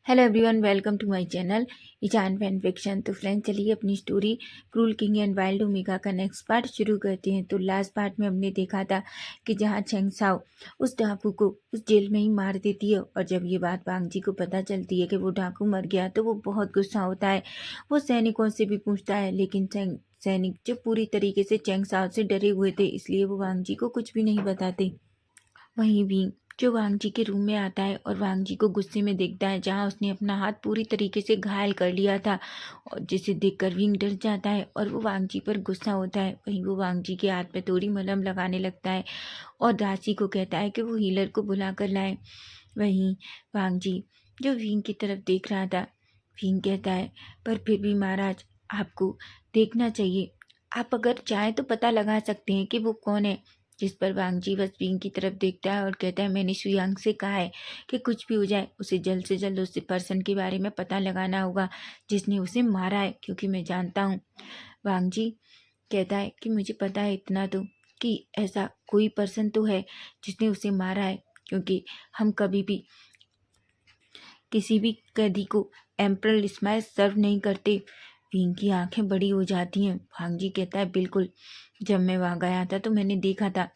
Hello everyone, welcome to my channel ईजान fan fiction. तो friends, चलिए अपनी story cruel king and wild omega का नेक्स्ट पार्ट शुरू करते हैं। तो लास्ट पार्ट में हमने देखा था कि जहां चेंग साओ उस डाकू को उस जेल में ही मार देती है, और जब ये बात वांग जी को पता चलती है कि वो डाकू मर गया तो वो बहुत गुस्सा होता है। वो सैनिकों से भी पूछता है, लेकिन सैनिक जो पूरी तरीके से चेंग साओ से डरे हुए थे, इसलिए वो वांग जी को कुछ भी नहीं बताते। वहीं भी जो वांग जी के रूम में आता है और वांग जी को गुस्से में देखता है, जहां उसने अपना हाथ पूरी तरीके से घायल कर लिया था, और जिसे देखकर विंग डर जाता है और वो वांग जी पर गुस्सा होता है। वहीं वो वांग जी के हाथ पे थोड़ी मलहम लगाने लगता है और दासी को कहता है कि वो हीलर को बुला कर लाए। वहीं वांग जी जो विंग की तरफ देख रहा था, विंग कहता है, पर फिर भी महाराज, आपको देखना चाहिए। आप अगर चाहें तो पता लगा सकते हैं कि वो कौन है। जिस पर वांग जी बस विंग की तरफ देखता है और कहता है, मैंने शुयांग से कहा है कि कुछ भी हो जाए उसे जल्द से जल्द उस पर्सन के बारे में पता लगाना होगा जिसने उसे मारा है, क्योंकि मैं जानता हूँ। वांग जी कहता है कि मुझे पता है इतना तो, कि ऐसा कोई पर्सन तो है जिसने उसे मारा है, क्योंकि हम कभी भी किसी भी कैदी को एम्परल स्माइल सर्व नहीं करते। विंग की आंखें बड़ी हो जाती हैं। वांग जी कहता है, बिल्कुल, जब मैं वहाँ गया था तो मैंने देखा था,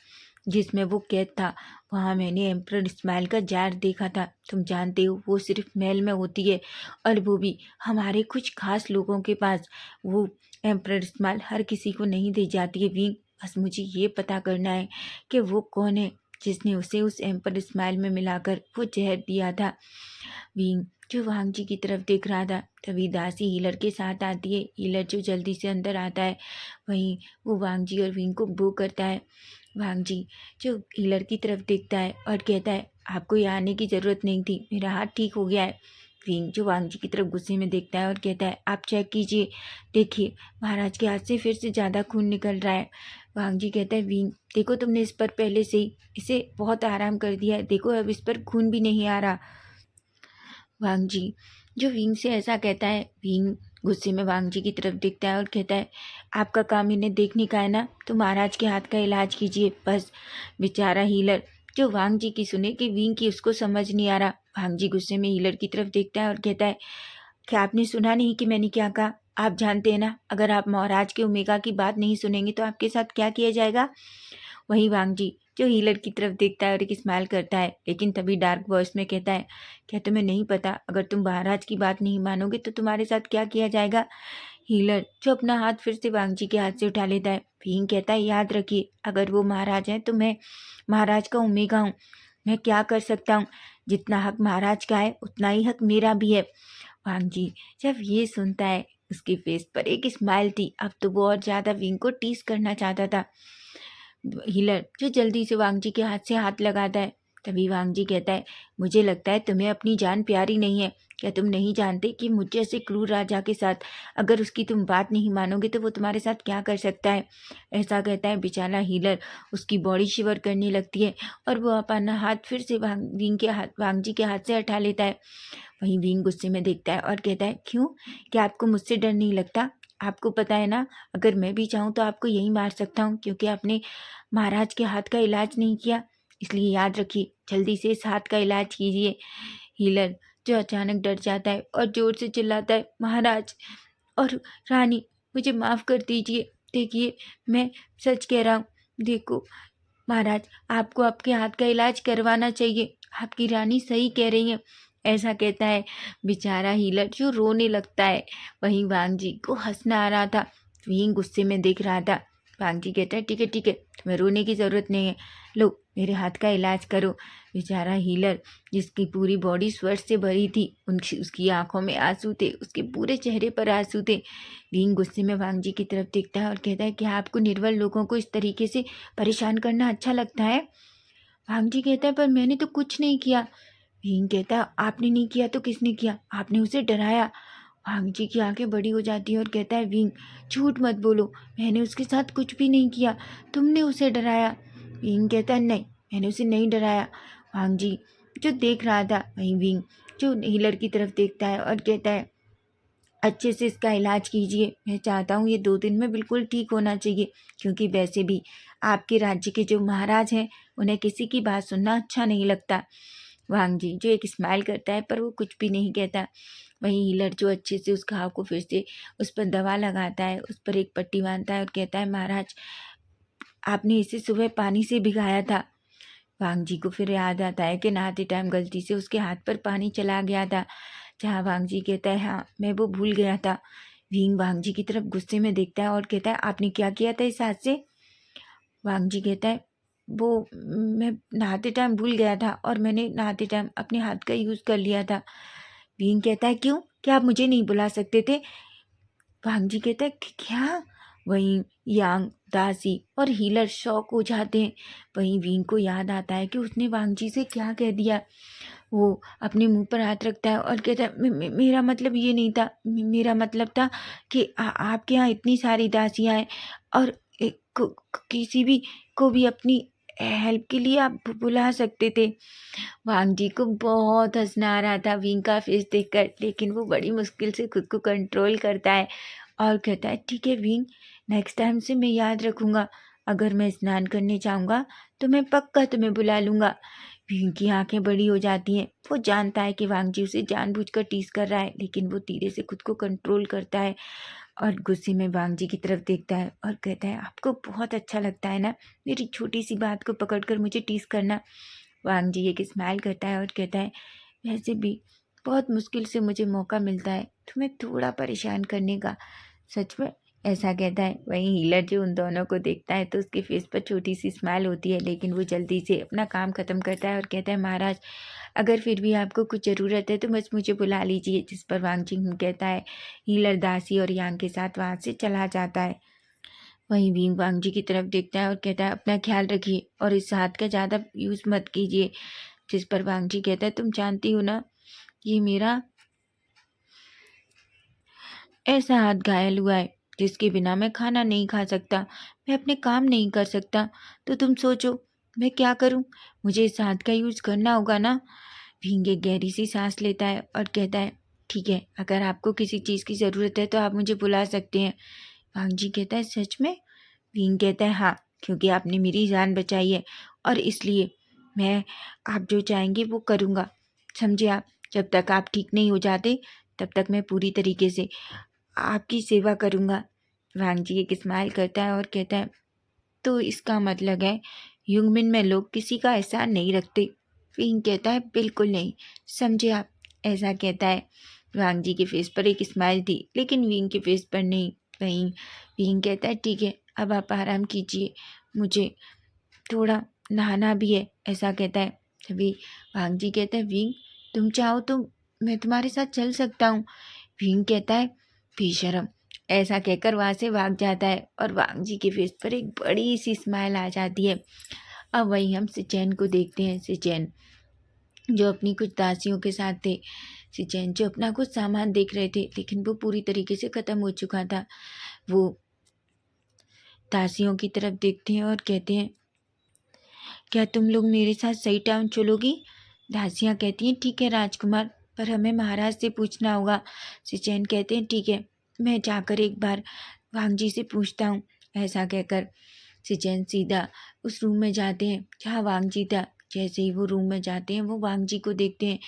जिसमें वो कैद था वहाँ मैंने एम्परल स्माइल का जार देखा था। तुम जानते हो वो सिर्फ महल में होती है, और वो भी हमारे कुछ खास लोगों के पास। वो एम्परल स्माइल हर किसी को नहीं दी जाती है विंग। बस मुझे ये पता करना है कि वो कौन है जिसने उसे उस एम्परल स्माइल में मिलाकर वो जहर दिया था। विंग जो वांग जी की तरफ देख रहा था, तभी दासी हीलर के साथ आती है। हीलर जो जल्दी से अंदर आता है, वहीं वो वांग जी और विंग को बो करता है। वांग जी जो हीलर की तरफ देखता है और कहता है, आपको यहाँ आने की ज़रूरत नहीं थी, मेरा हाथ ठीक हो गया है। विंग जो वांग जी की तरफ गुस्से में देखता है और कहता है, आप चेक कीजिए, देखिए महाराज के हाथ से फिर से ज़्यादा खून निकल रहा है। वांग जी कहता है, विंग देखो, तुमने इस पर पहले से ही इसे बहुत आराम कर दिया है, देखो अब इस पर खून भी नहीं आ रहा। वांग जी जो विंग से ऐसा कहता है, विंग गुस्से में वांग जी की तरफ देखता है और कहता है, आपका काम इन्हें देखने का है ना, तो महाराज के हाथ का इलाज कीजिए बस। बेचारा हीलर जो वांग जी की सुने कि विंग की उसको समझ नहीं आ रहा। वांग जी गुस्से में हीलर की तरफ देखता है और कहता है, क्या आपने सुना नहीं कि मैंने क्या कहा? आप जानते हैं ना, अगर आप महाराज के ओमेगा की बात नहीं सुनेंगे तो आपके साथ क्या किया जाएगा। वहीं वांग जी जो हीलर की तरफ देखता है और एक स्माइल करता है, लेकिन तभी डार्क वॉइस में कहता है, क्या तुम्हें नहीं पता, अगर तुम महाराज की बात नहीं मानोगे तो तुम्हारे साथ क्या किया जाएगा। हीलर जो अपना हाथ फिर से वांग जी के हाथ से उठा लेता है। भीम कहता है, याद रखिए, अगर वो महाराज हैं तो मैं महाराज का ओमेगा हूँ, मैं क्या कर सकता हूँ। जितना हक महाराज का है उतना ही हक मेरा भी है। वांग जी जब ये सुनता है, उसके फेस पर एक स्माइल थी। अब तो वो और ज़्यादा विंग को टीस करना चाहता था। हीलर जो जल्दी से वांग जी के हाथ से हाथ लगाता है। तभी वांग जी कहता है, मुझे लगता है तुम्हें अपनी जान प्यारी नहीं है। क्या तुम नहीं जानते कि मुझ जैसे क्रूर राजा के साथ अगर उसकी तुम बात नहीं मानोगे तो वो तुम्हारे साथ क्या कर सकता है। ऐसा कहता है बेचारा हीलर, उसकी बॉडी शिवर करने लगती है और वो अपना हाथ फिर से वांग जी के हाथ से हटा लेता है। वहीं विंग गुस्से में देखता है और कहता है, क्यों, क्या आपको मुझसे डर नहीं लगता? आपको पता है ना, अगर मैं भी चाहूँ तो आपको यही मार सकता हूँ, क्योंकि आपने महाराज के हाथ का इलाज नहीं किया। इसलिए याद रखिए, जल्दी से इस हाथ का इलाज कीजिए। हीलर जो अचानक डर जाता है और जोर से चिल्लाता है, महाराज और रानी, मुझे माफ़ कर दीजिए। देखिए, मैं सच कह रहा हूँ। देखो महाराज, आपको आपके हाथ का इलाज करवाना चाहिए, आपकी रानी सही कह रही है। ऐसा कहता है बेचारा हीलर जो रोने लगता है। वहीं वांग जी को हंसना आ रहा था, वहीं गुस्से में देख रहा था। वांग जी कहता है, ठीक है ठीक है, तुम्हें रोने की ज़रूरत नहीं है, लो मेरे हाथ का इलाज करो। बेचारा हीलर जिसकी पूरी बॉडी स्वेट से भरी थी, उसकी आंखों में आंसू थे, उसके पूरे चेहरे पर आंसू थे। विंग गुस्से में वांग जी की तरफ देखता है और कहता है, क्या आपको निर्बल लोगों को इस तरीके से परेशान करना अच्छा लगता है। वांग जी कहता है, पर मैंने तो कुछ नहीं किया। विंग कहता है, आपने नहीं किया तो किसने किया, आपने उसे डराया। वांग जी की आंखें बड़ी हो जाती है और कहता है, विंग झूठ मत बोलो, मैंने उसके साथ कुछ भी नहीं किया, तुमने उसे डराया। विंग कहता है, नहीं, मैंने उसे नहीं डराया। वांग जी जो देख रहा था, वहीं विंग जो हीलर की तरफ देखता है और कहता है, अच्छे से इसका इलाज कीजिए, मैं चाहता हूँ ये 2 दिन में बिल्कुल ठीक होना चाहिए, क्योंकि वैसे भी आपके राज्य के जो महाराज हैं उन्हें किसी की बात सुनना अच्छा नहीं लगता। वांग जी जो एक स्माइल करता है पर वो कुछ भी नहीं कहता। वहीं हीलर जो अच्छे से उस घाव को फिर से उस पर दवा लगाता है, उस पर एक पट्टी बांधता है और कहता है, महाराज आपने इसे सुबह पानी से भिगाया था। वांग जी को फिर याद आता है कि नहाते टाइम गलती से उसके हाथ पर पानी चला गया था। जहाँ वांग जी कहता है, हाँ मैं वो भूल गया था। वींग वांग जी की तरफ गुस्से में देखता है और कहता है, आपने क्या किया था इस हाथ से? वांग जी कहता है, वो मैं नहाते टाइम भूल गया था और मैंने नहाते टाइम अपने हाथ का यूज़ कर लिया था। वींग कहता है, क्यों? क्या आप मुझे नहीं बुला सकते थे? वांग जी कहता है, क्या? वहीं यांग, दासी और हीलर शॉक हो जाते हैं। वहीं वींग को याद आता है कि उसने वांग जी से क्या कह दिया। वो अपने मुंह पर हाथ रखता है और कहता है, मेरा मतलब ये नहीं था। मेरा मतलब था कि आपके यहाँ इतनी सारी दासियाँ हैं और किसी भी को भी अपनी हेल्प के लिए आप बुला सकते थे। वांग जी को बहुत हंसना आ रहा था विंग का फेस देखकर, लेकिन वो बड़ी मुश्किल से खुद को कंट्रोल करता है और कहता है, ठीक है विंग, नेक्स्ट टाइम से मैं याद रखूँगा। अगर मैं स्नान करने जाऊँगा तो मैं पक्का तुम्हें बुला लूँगा। विंग की आंखें बड़ी हो जाती हैं। वो जानता है कि वांग जी उसे जानबूझकर टीज कर रहा है, लेकिन वो धीरे से खुद को कंट्रोल करता है और गुस्से में वांग जी की तरफ देखता है और कहता है, आपको बहुत अच्छा लगता है ना मेरी छोटी सी बात को पकड़कर मुझे टीज करना। वांग जी एक स्माइल करता है और कहता है, वैसे भी बहुत मुश्किल से मुझे मौका मिलता है तुम्हें थोड़ा परेशान करने का। सच में? ऐसा कहता है। वहीं हीलर जो उन दोनों को देखता है तो उसके फेस पर छोटी सी स्माइल होती है, लेकिन वो जल्दी से अपना काम खत्म करता है और कहता है, महाराज अगर फिर भी आपको कुछ ज़रूरत है तो बस मुझे बुला लीजिए। जिस पर वांग जिंग कहता है। हीलर दासी और यांग के साथ वहाँ से चला जाता है। वहीं भीम वांग जी की तरफ देखता है और कहता है, अपना ख्याल रखिए और इस हाथ का ज़्यादा यूज़ मत कीजिए। जिस पर वांग जी कहता है, तुम जानती हो ना ये मेरा ऐसा हाथ घायल हुआ है जिसके बिना मैं खाना नहीं खा सकता, मैं अपने काम नहीं कर सकता। तो तुम सोचो मैं क्या करूं? मुझे इस हाथ का यूज़ करना होगा ना। भींग एक गहरी सी सांस लेता है और कहता है, ठीक है, अगर आपको किसी चीज़ की ज़रूरत है तो आप मुझे बुला सकते हैं। वांग जी कहता है, सच में? भींग कहता है, हाँ, क्योंकि आपने मेरी जान बचाई है और इसलिए मैं आप जो चाहेंगे वो करूँगा। समझे आप? जब तक आप ठीक नहीं हो जाते तब तक मैं पूरी तरीके से आपकी सेवा करूँगा। वांग जी एक स्माइल करता है और कहता है, तो इसका मतलब है युंगमिन में लोग किसी का एहसान नहीं रखते। विंग कहता है, बिल्कुल नहीं, समझे आप? ऐसा कहता है। वांग जी के फेस पर एक स्माइल थी, लेकिन विंग के फेस पर नहीं। वहीं विंग कहता है, ठीक है, अब आप आराम कीजिए, मुझे थोड़ा नहाना भी है। ऐसा कहता है। तभी वांग जी कहता है, विंग तुम चाहो तो मैं तुम्हारे साथ चल सकता हूँ। भीम कहता है, बेशरम। ऐसा कहकर वहां से भाग जाता है और वांग जी के फेस पर एक बड़ी सी स्माइल आ जाती है। अब वहीं हम सिचैन को देखते हैं। सिचैन जो अपनी कुछ दासियों के साथ थे। सिचैन जो अपना कुछ सामान देख रहे थे, लेकिन वो पूरी तरीके से खत्म हो चुका था। वो दासियों की तरफ देखते हैं और कहते हैं, क्या तुम लोग मेरे साथ सही टाउन चलोगी? दासियाँ कहती हैं, ठीक है राजकुमार, पर हमें महाराज से पूछना होगा। सिचैन कहते हैं, ठीक है, मैं जाकर एक बार वांग जी से पूछता हूँ। ऐसा कहकर सिचैन सीधा उस रूम में जाते हैं जहाँ वांग जी था। जैसे ही वो रूम में जाते हैं वो वांग जी को देखते हैं।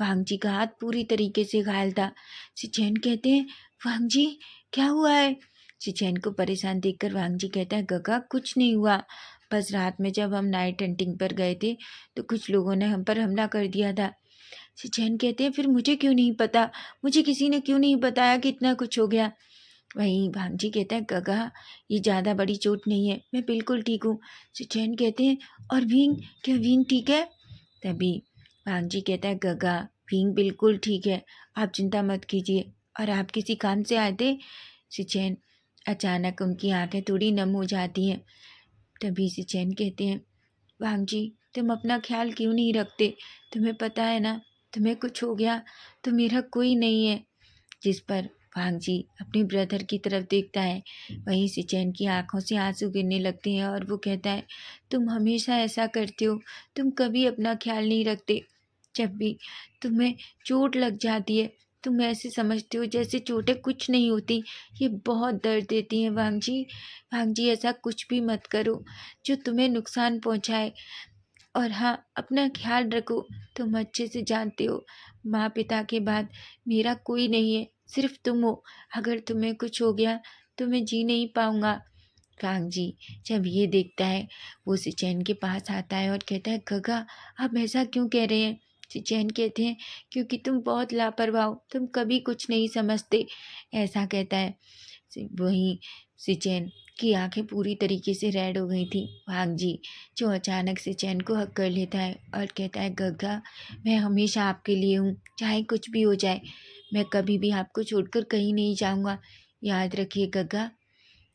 वांग जी का हाथ पूरी तरीके से घायल था। सिचैन कहते हैं, वांग जी क्या हुआ है? सिचैन को परेशान देखकर वांग जी कहता है, गगा कुछ नहीं हुआ, बस रात में जब हम नाइट हंटिंग पर गए थे तो कुछ लोगों ने हम पर हमला कर दिया था। सिचैन कहते हैं, फिर मुझे क्यों नहीं पता? मुझे किसी ने क्यों नहीं बताया कि इतना कुछ हो गया? वहीं भांजी कहता है, गगा ये ज़्यादा बड़ी चोट नहीं है, मैं बिल्कुल ठीक हूँ। सिचैन कहते हैं, और भींग, क्या भींग ठीक है? तभी भांजी कहता है, गगा भींग बिल्कुल ठीक है, आप चिंता मत कीजिए। और आप किसी काम से आए थे? सिचैन अचानक उनकी आंखें थोड़ी नम हो जाती हैं। तभी सिचैन कहते हैं, वांग जी तुम अपना ख्याल क्यों नहीं रखते? तुम्हें पता है ना, तुम्हें कुछ हो गया तो मेरा कोई नहीं है। जिस पर वांग जी अपने ब्रदर की तरफ देखता है। वहीं सिचैन की आंखों से आंसू गिरने लगते हैं और वो कहता है, तुम हमेशा ऐसा करते हो, तुम कभी अपना ख्याल नहीं रखते। जब भी तुम्हें चोट लग जाती है तुम ऐसे समझते हो जैसे चोटें कुछ नहीं होती। ये बहुत दर्द देती हैं वांग जी। वांग जी ऐसा कुछ भी मत करो जो तुम्हें नुकसान पहुंचाए। और हाँ, अपना ख्याल रखो। तुम अच्छे से जानते हो, माँ पिता के बाद मेरा कोई नहीं है, सिर्फ तुम हो। अगर तुम्हें कुछ हो गया तो मैं जी नहीं पाऊंगा। कांग जी जब ये देखता है, वो सिचैन के पास आता है और कहता है, गगा आप ऐसा क्यों कह रहे हैं? सिचैन कहते हैं, क्योंकि तुम बहुत लापरवाह हो, तुम कभी कुछ नहीं समझते, ऐसा कहता है। वहीं सिचैन की आंखें पूरी तरीके से रेड हो गई थी। भाग जी जो अचानक सिचैन को हक कर लेता है और कहता है, गग्गा मैं हमेशा आपके लिए हूँ, चाहे कुछ भी हो जाए, मैं कभी भी आपको छोड़कर कहीं नहीं जाऊँगा। याद रखिए गग्गा,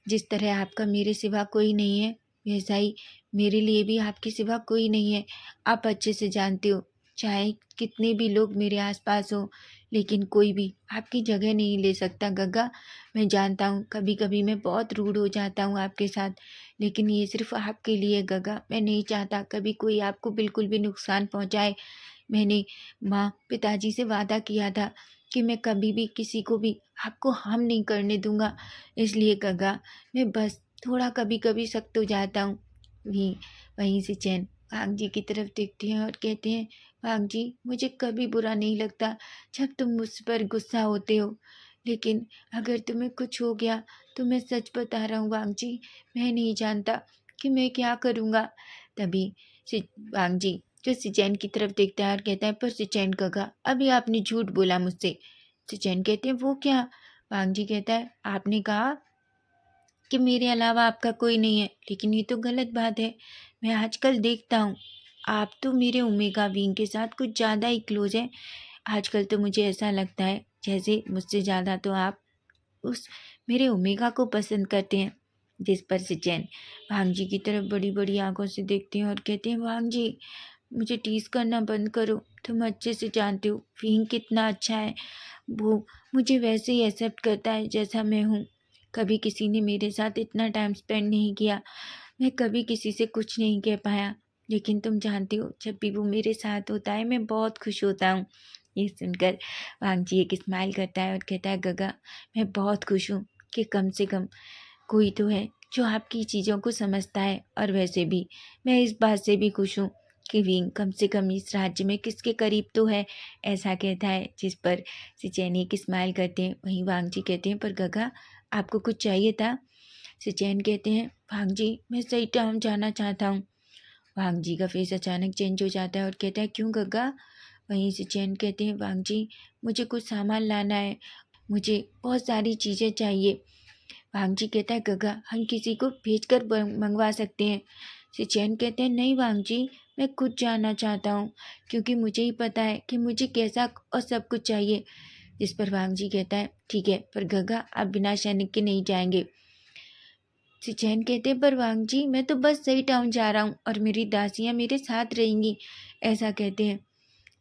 जिस तरह आपका मेरे सिवा कोई नहीं है, वैसा ही मेरे लिए भी आपके सिवा कोई नहीं है। आप अच्छे से जानते हो, चाहे कितने भी लोग मेरे आसपास हों, लेकिन कोई भी आपकी जगह नहीं ले सकता गग्गा। मैं जानता हूँ कभी कभी मैं बहुत रूड हो जाता हूँ आपके साथ, लेकिन ये सिर्फ आपके लिए गग्गा। मैं नहीं चाहता कभी कोई आपको बिल्कुल भी नुकसान पहुँचाए। मैंने माँ पिताजी से वादा किया था कि मैं कभी भी किसी को भी आपको हार्म नहीं करने दूंगा। इसलिए गगा मैं बस थोड़ा कभी कभी सख्त हो जाता हूँ। वहीं वहीं से चैन भाग जी की तरफ देखते हैं और कहते हैं, भाग जी मुझे कभी बुरा नहीं लगता जब तुम मुझ पर गुस्सा होते हो, लेकिन अगर तुम्हें कुछ हो गया तो मैं सच बता रहा हूँ भाग जी, मैं नहीं जानता कि मैं क्या करूँगा। तभी भाग जी जो सिचैन की तरफ देखता है और कहता है, पर सिचैन काका अभी आपने झूठ बोला मुझसे। सिचैन कहते हैं, वो क्या? वांगजी कहता है, आपने कहा कि मेरे अलावा आपका कोई नहीं है, लेकिन ये तो गलत बात है। मैं आजकल देखता हूँ आप तो मेरे ओमेगा विंग के साथ कुछ ज़्यादा ही क्लोज हैं। आजकल तो मुझे ऐसा लगता है जैसे मुझसे ज़्यादा तो आप उस मेरे ओमेगा को पसंद करते हैं। जिस पर सिचैन वांगजी की तरफ बड़ी बड़ी आंखों से देखते हैं और कहते हैं, वांगजी मुझे टीज़ करना बंद करो। तुम अच्छे से जानते हो विंग कितना अच्छा है, वो मुझे वैसे ही एक्सेप्ट करता है जैसा मैं हूँ। कभी किसी ने मेरे साथ इतना टाइम स्पेंड नहीं किया, मैं कभी किसी से कुछ नहीं कह पाया, लेकिन तुम जानते हो जब भी वो मेरे साथ होता है मैं बहुत खुश होता हूँ। ये सुनकर वांगजी एक स्माइल करता है और कहता है, गगा मैं बहुत खुश हूँ कि कम से कम कोई तो है जो आपकी चीज़ों को समझता है। और वैसे भी मैं इस बात से भी खुश हूँ कि विंग कम से कम इस राज्य में किसके करीब तो है, ऐसा कहता है। जिस पर सिचैन एक स्माइल करते हैं। वहीं वांगजी कहते हैं, पर गगा आपको कुछ चाहिए था? सिचैन कहते हैं, वांगजी मैं सही टाउन जाना चाहता हूँ। वांगजी का फेस अचानक चेंज हो जाता है और कहता है, क्यों गगा? वहीं सिचैन कहते हैं, वांगजी मुझे कुछ सामान लाना है, मुझे बहुत सारी चीज़ें चाहिए। वांगजी कहता है, गगा हम किसी को भेजकर मंगवा सकते हैं। सिचैन कहते हैं, नहीं वांगजी मैं खुद जानना चाहता हूँ, क्योंकि मुझे ही पता है कि मुझे कैसा और सब कुछ चाहिए। जिस पर वांगजी कहता है, ठीक है पर गगा आप बिना सैनिक के नहीं जाएंगे। सिचैन कहते हैं, पर वांगजी मैं तो बस सही टाउन जा रहा हूँ और मेरी दासियाँ मेरे साथ रहेंगी, ऐसा कहते हैं।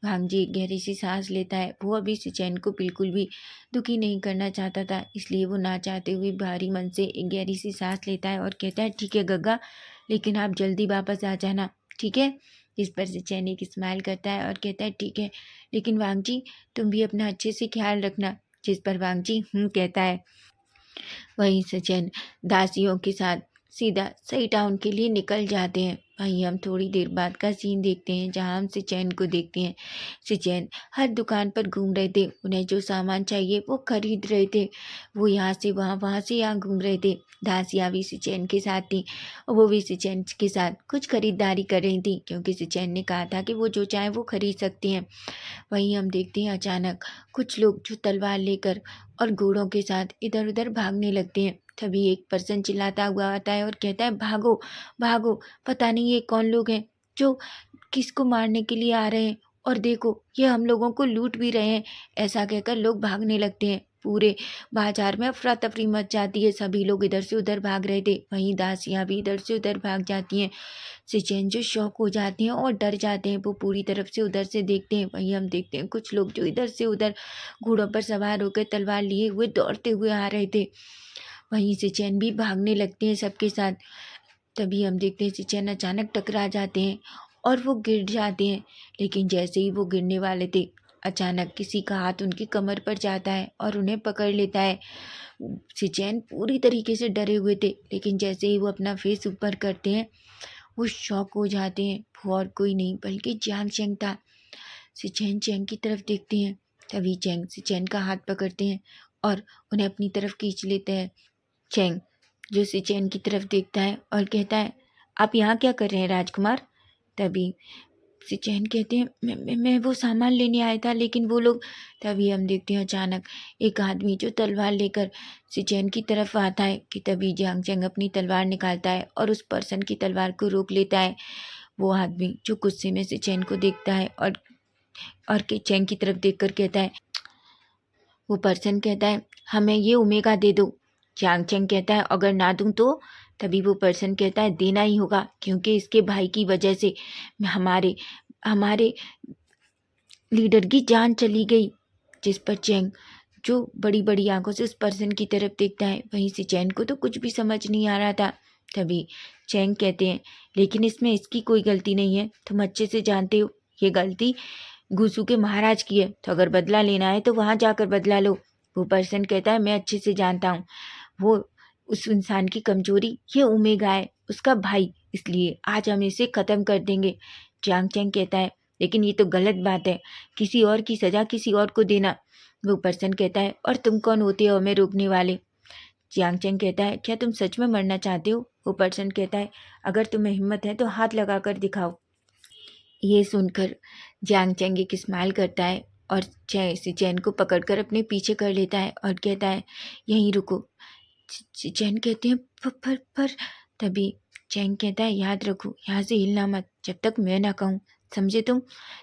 भांगजी गहरी सी सांस लेता है। वो अभी सिचैन को बिल्कुल भी दुखी नहीं करना चाहता था, इसलिए वो ना चाहते हुए भारी मन से एक गहरी सी सांस लेता है और कहता है, ठीक है गग्गा, लेकिन आप जल्दी वापस आ जाना, ठीक है? इस पर सिचैन एक स्माइल करता है और कहता है, ठीक है, लेकिन वांगजी तुम भी अपना अच्छे से ख्याल रखना। जिस पर वांगजी कहता है। वहीं सचिन दासियों के साथ सीधा सही टाउन के लिए निकल जाते हैं। वहीं हम थोड़ी देर बाद का सीन देखते हैं जहां हम सिचैन को देखते हैं। सिचैन हर दुकान पर घूम रहे थे, उन्हें जो सामान चाहिए वो खरीद रहे थे। वो यहाँ से वहाँ से यहाँ घूम रहे थे। दासियाँ भी सिचैन के साथ थी और वो भी सिचैन के साथ कुछ खरीदारी कर रही थी, क्योंकि सिचैन ने कहा था कि वो जो चाहे वो खरीद सकती हैं। वहीं हम देखते हैं अचानक कुछ लोग जो तलवार लेकर और घोड़ों के साथ इधर उधर भागने लगते हैं। तभी एक पर्सन चिल्लाता हुआ आता है और कहता है, भागो भागो, पता नहीं ये कौन लोग हैं जो किसको मारने के लिए आ रहे हैं, और देखो ये हम लोगों को लूट भी रहे हैं। ऐसा कहकर लोग भागने लगते हैं। पूरे बाजार में अफरा तफरी मच जाती है, सभी लोग इधर से उधर भाग रहे थे। वहीं दासियां भी इधर से उधर भाग जाती हैं। सिचैन जो शौक हो जाते हैं और डर जाते हैं, वो पूरी तरफ से उधर से देखते हैं। वहीं हम देखते हैं कुछ लोग जो इधर से उधर घोड़ों पर सवार होकर तलवार लिए हुए दौड़ते हुए आ रहे थे। वहीं सिचैन भी भागने लगते हैं सबके साथ। तभी हम देखते हैं सिचैन अचानक टकरा जाते हैं और वो गिर जाते हैं। लेकिन जैसे ही वो गिरने वाले थे, अचानक किसी का हाथ उनकी कमर पर जाता है और उन्हें पकड़ लेता है। सिचैन पूरी तरीके से डरे हुए थे, लेकिन जैसे ही वो अपना फेस ऊपर करते हैं, वो शॉक हो जाते हैं। वो और कोई नहीं बल्कि जियांग चेंग था। सिचेन चेंग की तरफ देखते हैं। तभी चेंग सिचेन का हाथ पकड़ते हैं और उन्हें अपनी तरफ खींच लेते हैं। चेंग जो सिचेन की तरफ देखता है और कहता है, आप यहाँ क्या कर रहे हैं राजकुमार? तभी सिचेन कहते हैं, मैं वो सामान लेने आया था, लेकिन वो लोग। तभी हम देखते हैं अचानक एक आदमी जो तलवार लेकर सिचेन की तरफ आता है कि तभी जियांग चेंग अपनी तलवार निकालता है और उस पर्सन की तलवार को रोक लेता है। वो आदमी जो गुस्से में सिचेन को देखता है और के चेंग की तरफ देखकर कहता है, वो पर्सन कहता है, हमें ये ओमेगा दे दो। जियांग चेंग कहता है, अगर ना दूं तो? तभी वो पर्सन कहता है, देना ही होगा, क्योंकि इसके भाई की वजह से हमारे हमारे लीडर की जान चली गई। जिस पर चेंग जो बड़ी बड़ी आंखों से उस पर्सन की तरफ देखता है, वहीं से चैन को तो कुछ भी समझ नहीं आ रहा था। तभी चैंग कहते हैं, लेकिन इसमें इसकी कोई गलती नहीं है, तुम अच्छे से जानते हो ये गलती गुसू के महाराज की है, तो अगर बदला लेना है तो वहां जाकर बदला लो। वो पर्सन कहता है, मैं अच्छे से जानता हूँ वो उस इंसान की कमजोरी ये ओमेगा है, उसका भाई, इसलिए आज हम इसे ख़त्म कर देंगे। जियांग चैंग कहता है, लेकिन ये तो गलत बात है, किसी और की सज़ा किसी और को देना। वो पर्सन कहता है, और तुम कौन होते हो हमें रोकने वाले? जियांग चैंग कहता है, क्या तुम सच में मरना चाहते हो? वो पर्सन कहता है, अगर तुम्हें हिम्मत है तो हाथ लगाकर दिखाओ। ये सुनकर जियांग चैंग एक स्माइल करता है और चैन को पकड़कर अपने पीछे कर लेता है और कहता है, यहीं रुको। चैन कहते हैं, पर तभी चैन कहता है, याद रखो यहाँ से हिलना मत जब तक मैं ना कहूँ, समझे तुम?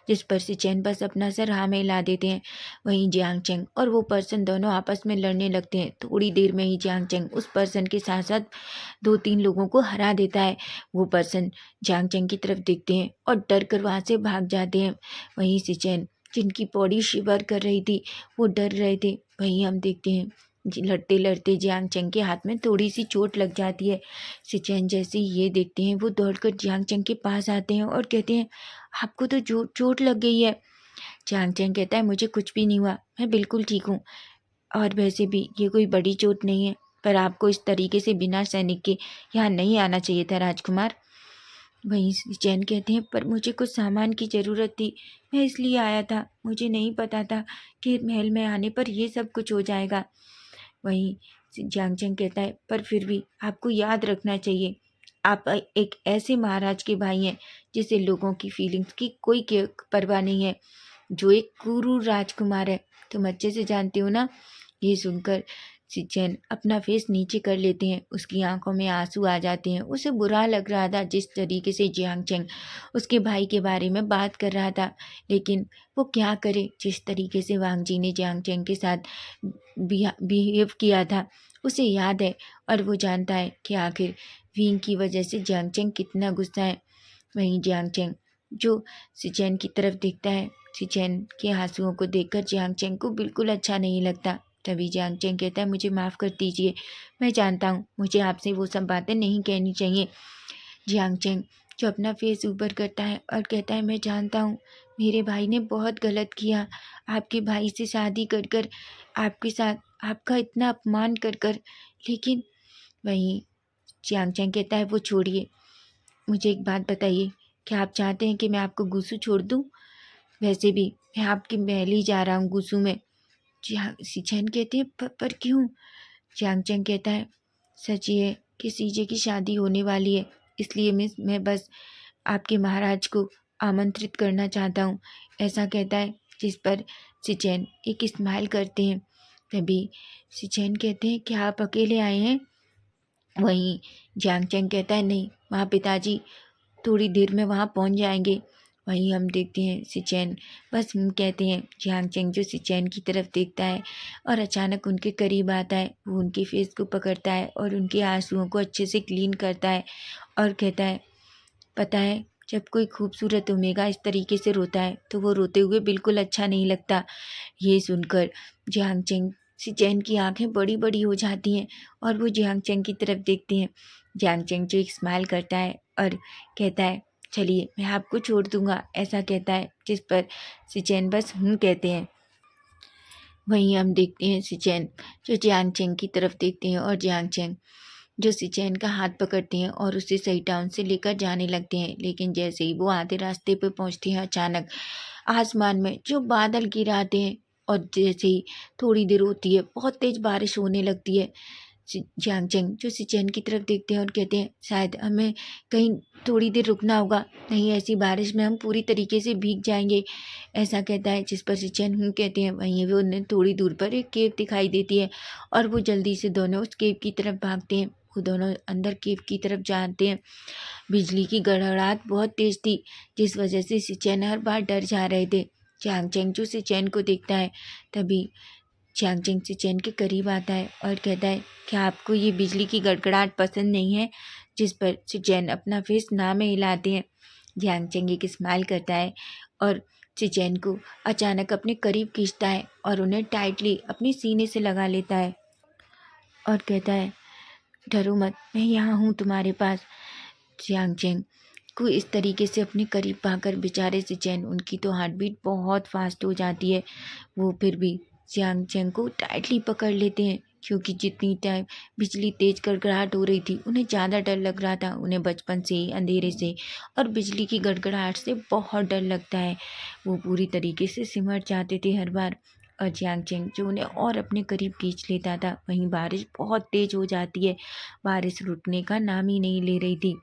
जिस पर से चैन बस अपना सर हाँ में हिला देते हैं। वहीं जियांग चैंग और वो पर्सन दोनों आपस में लड़ने लगते हैं। थोड़ी देर में ही जियांग चैंग उस पर्सन के साथ साथ 2-3 लोगों को हरा देता है। वो पर्सन जियांग चैंग की तरफ देखते हैं और डर कर वहाँ से भाग जाते हैं। वहीं से चैन जिनकी बॉडी शिवर कर रही थी वो डर रहे थे। वहीं हम देखते हैं लड़ते लड़ते जियांग चैंग के हाथ में थोड़ी सी चोट लग जाती है। सिचेन जैसे ही ये देखते हैं वो दौड़कर जियांग चैंग के पास आते हैं और कहते हैं, आपको तो चोट लग गई है। जियांग चैंग कहता है, मुझे कुछ भी नहीं हुआ, मैं बिल्कुल ठीक हूँ, और वैसे भी ये कोई बड़ी चोट नहीं है, पर आपको इस तरीके से बिना सैनिक के यहाँ नहीं आना चाहिए था राजकुमार। वहीं सिचेन कहते हैं, पर मुझे कुछ सामान की ज़रूरत थी, मैं इसलिए आया था, मुझे नहीं पता था कि महल में आने पर ये सब कुछ हो जाएगा। वहीं जियांग चैंग कहता है, पर फिर भी आपको याद रखना चाहिए, आप एक ऐसे महाराज के भाई हैं जिसे लोगों की फीलिंग्स की कोई परवाह नहीं है, जो एक क्रूर राजकुमार है, तुम अच्छे से जानते हो ना? ये सुनकर सिचेन अपना फेस नीचे कर लेते हैं, उसकी आंखों में आंसू आ जाते हैं। उसे बुरा लग रहा था जिस तरीके से जियांग चैंग उसके भाई के बारे में बात कर रहा था, लेकिन वो क्या करे, जिस तरीके से वांग जी ने जियांग चैंग के साथ बिहेव किया था उसे याद है, और वो जानता है कि आखिर विंग की वजह से जियांग चैंग कितना गुस्सा है। वहीं जियांग चैंग जो सिचेन की तरफ देखता है, सिचेन के आंसुओं को देखकर जियांग चैंग को बिल्कुल अच्छा नहीं लगता। तभी जियांग चैंग कहता है, मुझे माफ़ कर दीजिए, मैं जानता हूँ मुझे आपसे वो सब बातें नहीं कहनी चाहिए। जियांग चैंग जो अपना फेस ऊपर करता है और कहता है, मैं जानता हूँ मेरे भाई ने बहुत गलत किया, आपके भाई से शादी कर कर आपके साथ आपका इतना अपमान कर कर, लेकिन वहीं जियांग चैंग कहता है, वो छोड़िए, मुझे एक बात बताइए, क्या आप चाहते हैं कि मैं आपको गुस्सू छोड़ दूँ? वैसे भी मैं आपके महल ही जा रहा हूँ गुस्सू में। सिचेन कहते हैं, पर क्यों? जियांग चैंग कहता है, सच ये है कि सीजे की शादी होने वाली है, इसलिए मैं बस आपके महाराज को आमंत्रित करना चाहता हूँ, ऐसा कहता है। जिस पर सिचेन एक स्माइल करते हैं। तभी सिचेन कहते हैं, क्या आप अकेले आए हैं? वहीं जियांग चैंग कहता है, नहीं, वहाँ पिताजी थोड़ी देर में वहाँ पहुँच जाएंगे। वहीं हम देखते हैं सिचेन बस कहते हैं। जियांग चैंग जो सिचेन की तरफ देखता है और अचानक उनके करीब आता है, वो उनके फेस को पकड़ता है और उनके आंसुओं को अच्छे से क्लीन करता है और कहता है, पता है जब कोई खूबसूरत ओमेगा इस तरीके से रोता है तो वो रोते हुए बिल्कुल अच्छा नहीं लगता। ये सुनकर जियांग चैंग सिचेन की आंखें बड़ी बड़ी हो जाती हैं और वो जियांग चैंग की तरफ देखते हैं। जियांग चैंग जो एक स्माइल करता है और कहता है, चलिए मैं आपको छोड़ दूंगा, ऐसा कहता है। जिस पर सिचेन बस कहते हैं। वहीं हम देखते हैं सिचेन जो जियांग चैंग की तरफ देखते हैं और जियांग चैंग जो सिचैन का हाथ पकड़ते हैं और उसे सही टाउन से लेकर जाने लगते हैं। लेकिन जैसे ही वो आधे रास्ते पे पहुंचते हैं, अचानक आसमान में जो बादल गिर आते हैं और जैसे ही थोड़ी देर होती है, बहुत तेज बारिश होने लगती है। जियांगचैंग जो सिचैन की तरफ देखते हैं और कहते हैं, शायद हमें कहीं थोड़ी देर रुकना होगा, नहीं ऐसी बारिश में हम पूरी तरीके से भीग जाएंगे। ऐसा कहता है, जिस पर सिचैन कहते हैं। वहीं वो उन्हें थोड़ी दूर पर एक केव दिखाई देती है और वो जल्दी से दोनों उस केव की तरफ भागते हैं। वो दोनों अंदर केव की तरफ जाते हैं। बिजली की गड़गड़ाहट बहुत तेज थी, जिस वजह से सिचैन हर बार डर जा रहे थे। जियांगचैंग जो सिचैन को देखता है, तभी जियांगचैंग सिचैन के करीब आता है और कहता है, क्या आपको ये बिजली की गड़गड़ाहट पसंद नहीं है? जिस पर सिचैन अपना फेस ना में हिलाते हैं। जियांगचैंग एक स्माइल करता है और सिचैन को अचानक अपने करीब खींचता है और उन्हें टाइटली अपनी सीने से लगा लेता है और कहता है, डरो मत, मैं यहाँ हूँ तुम्हारे पास। जियांगचैंग को इस तरीके से अपने करीब पाकर बेचारे सिचैन, उनकी तो हार्ट बीट बहुत फास्ट हो जाती है। वो फिर भी जियांगचैंग को टाइटली पकड़ लेते हैं, क्योंकि जितनी टाइम बिजली तेज गड़गड़ाहट हो रही थी, उन्हें ज़्यादा डर लग रहा था। उन्हें बचपन से ही अंधेरे से और बिजली की गड़गड़ाहट से बहुत डर लगता है। वो पूरी तरीके से सिमट जाते थे हर बार। और जियांगचैंग जो उन्हें और अपने करीब खींच लेता था। वहीं बारिश बहुत तेज हो जाती है, बारिश रुकने का नाम ही नहीं ले रही थी।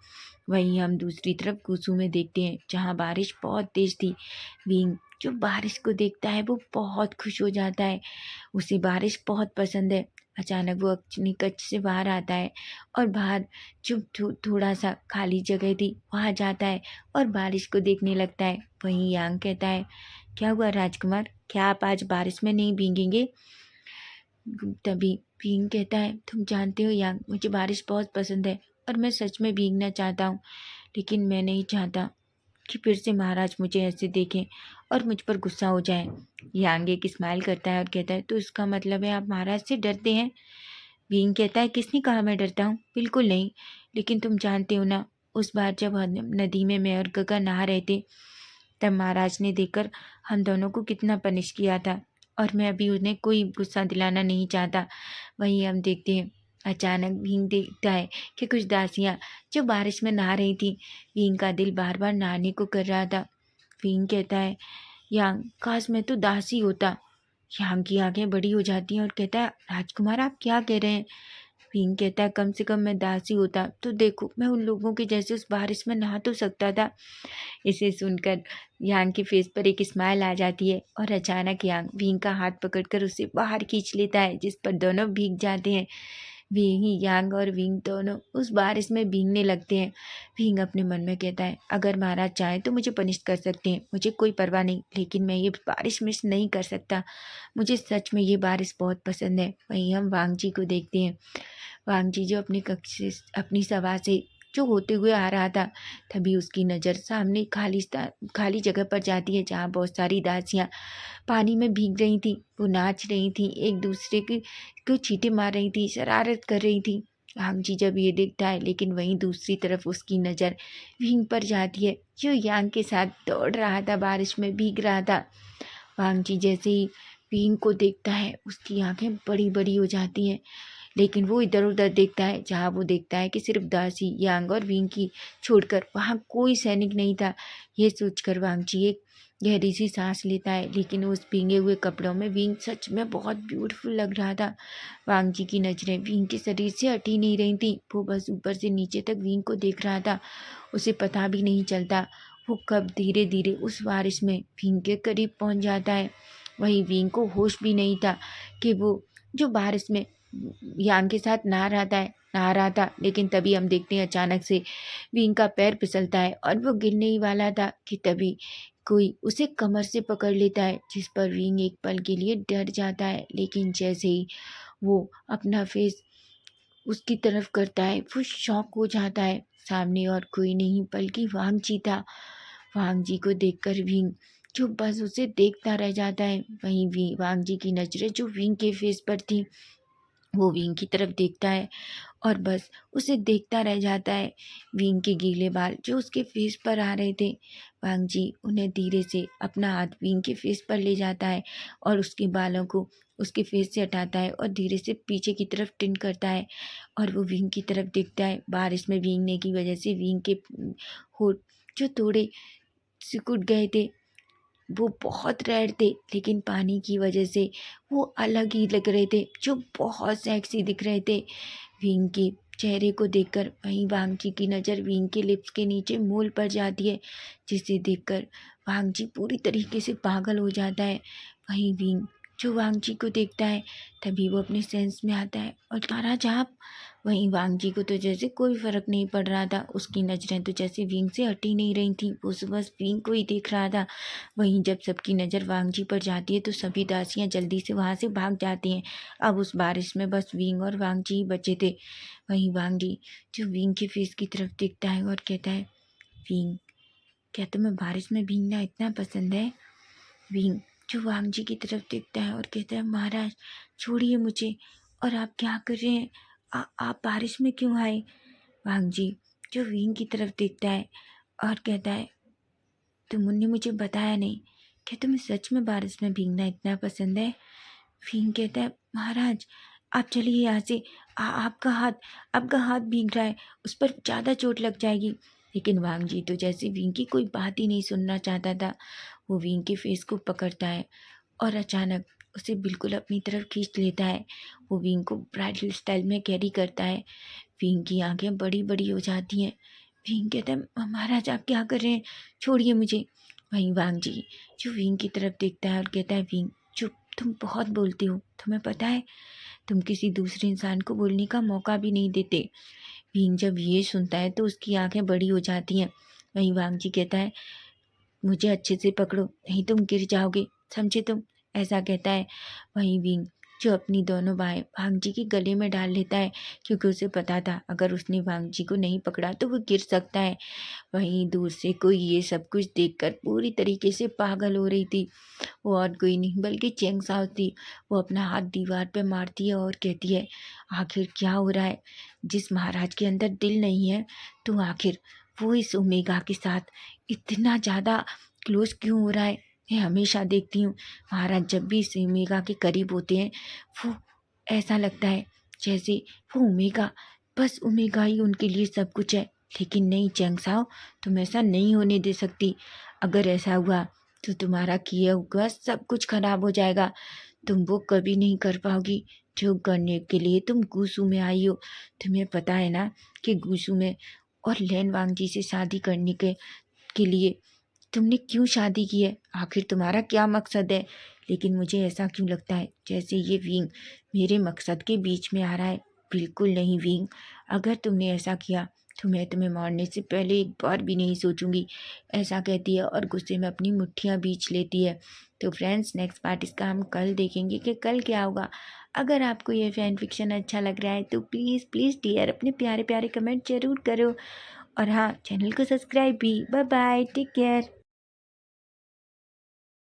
वहीं हम दूसरी तरफ गुसू में देखते हैं, जहाँ बारिश बहुत तेज थी। विंग जो बारिश को देखता है, वो बहुत खुश हो जाता है। उसे बारिश बहुत पसंद है। अचानक वो अपनी कच्छ से बाहर आता है और बाहर जो थोड़ा सा खाली जगह थी, वहाँ जाता है और बारिश को देखने लगता है। वहीं यांग कहता है, क्या हुआ राजकुमार, क्या आप आज बारिश में नहीं भीगेंगे? तभी भींग कहता है, तुम जानते हो यांग, मुझे बारिश बहुत पसंद है और मैं सच में भीगना चाहता हूँ, लेकिन मैं नहीं चाहता कि फिर से महाराज मुझे ऐसे देखें और मुझ पर गुस्सा हो जाए। यांग एक स्माइल करता है और कहता है, तो इसका मतलब है आप महाराज से डरते हैं? भींग कहता है, किसने कहा मैं डरता हूँ? बिल्कुल नहीं, लेकिन तुम जानते हो ना, उस बार जब हम नदी में मैं और गगा नहा रहे थे, तब महाराज ने देखकर हम दोनों को कितना पनिश किया था, और मैं अभी उन्हें कोई गुस्सा दिलाना नहीं चाहता। वहीं हम देखते हैं, अचानक भींग देखता है कि कुछ दासियाँ जो बारिश में नहा रही थी। भींग का दिल बार बार नहाने को कर रहा था। भींग कहता है, यांग, काश मैं तो दासी होता। यांग की आंखें बड़ी हो जाती हैं और कहता है, राजकुमार आप क्या कह रहे हैं? भींग कहता है, कम से कम मैं दासी होता तो देखो, मैं उन लोगों के जैसे उस बारिश में नहा तो सकता था। इसे सुनकर यांग के फेस पर एक स्माइल आ जाती है और अचानक यांग भींग का हाथ पकड़कर उसे बाहर खींच लेता है, जिस पर दोनों भीग जाते हैं। वहीं यांग और विंग दोनों उस बारिश में भीगने लगते हैं। विंग अपने मन में कहता है, अगर महाराज चाहे तो मुझे पनिश कर सकते हैं, मुझे कोई परवाह नहीं, लेकिन मैं ये बारिश मिस नहीं कर सकता। मुझे सच में ये बारिश बहुत पसंद है। वहीं हम वांग जी को देखते हैं। वांग जी जो अपनी कक्ष से अपनी सभा से जो होते हुए आ रहा था, तभी उसकी नज़र सामने खाली जगह पर जाती है, जहाँ बहुत सारी दासियाँ पानी में भीग रही थी। वो नाच रही थी, एक दूसरे को छींटे मार रही थी, शरारत कर रही थी। यांग जी जब ये देखता है, लेकिन वहीं दूसरी तरफ उसकी नज़र विंग पर जाती है, जो यांग के साथ दौड़ रहा था, बारिश में भीग रहा था। वांग जी जैसे ही विंग को देखता है, उसकी आंखें बड़ी बड़ी हो जाती हैं, लेकिन वो इधर उधर देखता है, जहाँ वो देखता है कि सिर्फ दासी, यांग और विंग की छोड़कर वहाँ कोई सैनिक नहीं था। ये सोचकर वांग जी एक गहरी सी सांस लेता है, लेकिन उस भींगे हुए कपड़ों में विंग सच में बहुत ब्यूटीफुल लग रहा था। वांग जी की नजरें विंग के शरीर से हटी नहीं रही थी, वो बस ऊपर से नीचे तक विंग को देख रहा था। उसे पता भी नहीं चलता वो कब धीरे धीरे उस बारिश में विंग के करीब पहुंच जाता है। वहीं विंग को होश भी नहीं था कि वो जो बारिश में यांग के साथ नहा रहा था। लेकिन तभी हम देखते हैं, अचानक से विंग का पैर फिसलता है और वो गिरने ही वाला था कि तभी कोई उसे कमर से पकड़ लेता है, जिस पर विंग एक पल के लिए डर जाता है। लेकिन जैसे ही वो अपना फेस उसकी तरफ करता है, वो शॉक हो जाता है। सामने और कोई नहीं बल्कि वांग जी था। वांग जी को देखकर विंग जो बस उसे देखता रह जाता है। वहीं वांग जी की नजरें जो विंग के फेस पर थी, वो विंग की तरफ देखता है और बस उसे देखता रह जाता है। विंग के गीले बाल जो उसके फेस पर आ रहे थे, वांग जी उन्हें धीरे से अपना हाथ विंग के फेस पर ले जाता है और उसके बालों को उसके फेस से हटाता है और धीरे से पीछे की तरफ टिन करता है और वो विंग की तरफ देखता है। बारिश में भीगने की वजह से विंग के होठ जो थोड़े सिकुड़ गए थे वो बहुत रेड थे, लेकिन पानी की वजह से वो अलग ही लग रहे थे, जो बहुत सेक्सी दिख रहे थे। विंग के चेहरे को देखकर वहीं वांगची की नज़र विंग के लिप्स के नीचे मूल पर जाती है, जिसे देखकर वांगची पूरी तरीके से पागल हो जाता है। वहीं विंग जो वांगची को देखता है तभी वो अपने सेंस में आता है और मारा झाप। वहीं वांगची को तो जैसे कोई फर्क नहीं पड़ रहा था, उसकी नज़रें तो जैसे विंग से हटी नहीं रही थी, वो बस विंग को ही देख रहा था। वहीं जब सबकी नज़र वांगजी पर जाती है तो सभी दासियां जल्दी से वहाँ से भाग जाती हैं। अब उस बारिश में बस विंग और वांगजी ही बचे थे। वहीं वांगजी जो विंग के फेस की तरफ देखता है और कहता है, विंग क्या तुम्हें बारिश में भीगना इतना पसंद है? विंग जो वांगजी की तरफ देखता है और कहता है, महाराज छोड़िए मुझे, और आप क्या कर रहे हैं? आप बारिश में क्यों आए? वांगजी जो विंग की तरफ देखता है और कहता है, तुमने मुझे बताया नहीं, क्या तुम्हें सच में बारिश में भीगना इतना पसंद है? विंग कहता है, महाराज आप चलिए यहाँ से, आपका हाथ भीग रहा है, उस पर ज़्यादा चोट लग जाएगी। लेकिन वांगजी तो जैसे विंग की कोई बात ही नहीं सुनना चाहता था। वो विंग के फेस को पकड़ता है और अचानक उसे बिल्कुल अपनी तरफ खींच लेता है। वो विंग को ब्राइडल स्टाइल में कैरी करता है। विंग की आंखें बड़ी बड़ी हो जाती हैं। विंग कहता है, महाराज आप क्या कर रहे हैं? छोड़िए मुझे। वहीं वांगजी जो विंग की तरफ देखता है और कहता है, विंग चुप, तुम बहुत बोलती हो, तुम्हें पता है तुम किसी दूसरे इंसान को बोलने का मौका भी नहीं देते। विंग जब ये सुनता है तो उसकी आंखें बड़ी हो जाती हैं। वहीं वांगजी कहता है, मुझे अच्छे से पकड़ो नहीं तुम गिर जाओगे, समझे तुम? ऐसा कहता है। वहीं विंग जो अपनी दोनों बाहें वांगजी के गले में डाल लेता है, क्योंकि उसे पता था अगर उसने वांगजी को नहीं पकड़ा तो वो गिर सकता है। वहीं दूर से कोई ये सब कुछ देखकर पूरी तरीके से पागल हो रही थी। वो और कोई नहीं बल्कि चेंग साओ थी। वो अपना हाथ दीवार पे मारती है और कहती है, आखिर क्या हो रहा है? जिस महाराज के अंदर दिल नहीं है तो आखिर वो इस ओमेगा के साथ इतना ज़्यादा क्लोज क्यों हो रहा है? मैं हमेशा देखती हूँ महाराज जब भी इस ओमेगा के करीब होते हैं वो ऐसा लगता है जैसे वो ओमेगा, बस ओमेगा ही उनके लिए सब कुछ है। लेकिन नहीं चेंग साओ, तुम ऐसा नहीं होने दे सकती। अगर ऐसा हुआ तो तुम्हारा किया हुआ सब कुछ खराब हो जाएगा। तुम वो कभी नहीं कर पाओगी जो करने के लिए तुम गूसू में आई हो। तुम्हें पता है ना कि गूसू में और लैन वांगजी से शादी करने के लिए तुमने क्यों शादी की है? आखिर तुम्हारा क्या मकसद है? लेकिन मुझे ऐसा क्यों लगता है जैसे ये विंग मेरे मकसद के बीच में आ रहा है। बिल्कुल नहीं विंग, अगर तुमने ऐसा किया तो मैं तुम्हें मारने से पहले एक बार भी नहीं सोचूंगी। ऐसा कहती है और गुस्से में अपनी मुट्ठियाँ बींच लेती है। तो फ्रेंड्स नेक्स्ट पार्ट इसका हम कल देखेंगे कि कल क्या होगा। अगर आपको ये फैन फिक्शन अच्छा लग रहा है तो प्लीज़ प्लीज़ डियर अपने प्यारे प्यारे कमेंट जरूर करो, और हाँ चैनल को सब्सक्राइब भी। Bye bye, take care.